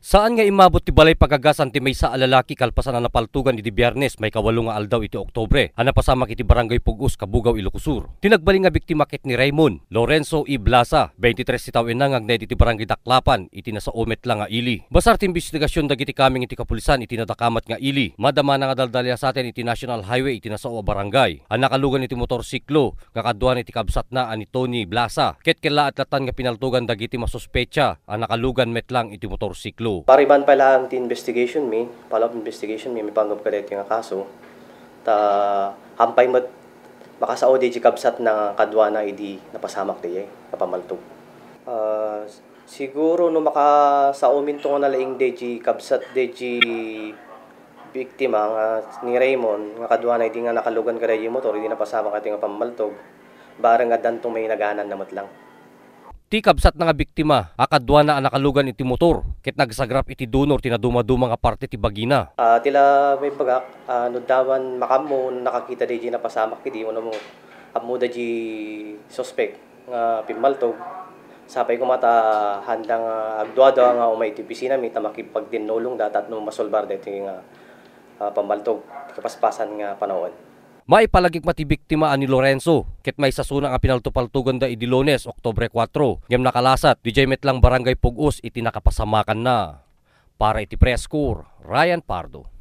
Saan nga imabot ti balay pagagasan ti may sa alalaki kalpasan na napaltugan iti Biyernes may kawalo nga aldaw iti Oktobre. Ana pasamak iti Barangay Pugus, Kabugaw, Ilocosur. Tinagbaling nga biktima ket ni Raymond Lorenzo E. Blasa, 23 tawen na ngagned iti Barangay Daklapan, iti nasa umet lang nga ili. Basar ti investigasyon dagiti kaming iti kapulisan iti nadakamat nga ili. Madama na nga daldalya sa atin iti National Highway iti nasa o barangay. Ang nakalugan iti motorsiklo nga kaduan iti kabsat na ani Tony Blasa. Ket kela atlatan nga pinaltugan dagiti masuspecha ang nakalugan metlang iti motorsiklo. Pariban pa lang ti investigation mi, follow-up investigation mi panggap kadet nga kaso. Hampay mat makasao di kabsat na kadwana idi napasamak di napamaltog. Siguro no makasao minto nga nalaing deji kabsat deji biktima nga ni Raymond nga kadwana idi nga nakalugan kada di motor idi napasamak ati nga pamaltog. Barang nga dantong may naganan namat lang. Ti kabsat na nga biktima, akadwa na nakalugan iti motor, ket nagsagrap iti dunor tinaduma-duma nga parte ti bagina. Tila may bagak, nudawan makamo nakakita di napasamak kidi mo amuda di suspect nga pimaltog. Sapay ko mata handang agduada nga umay ti pisina mi tamakipagdinulong datat no masolbar deti nga pamaltog kapaspasan nga panahon. Maipalagik mati biktima ani Lorenzo, ket may sasuna nga pinaltupaltugan da idi Lunes, Oktobre 4. Ngem nakalasat, DJ metlang Barangay Pugus iti nakapasamakan na. Para iti Press Corps, Ryan Pardo.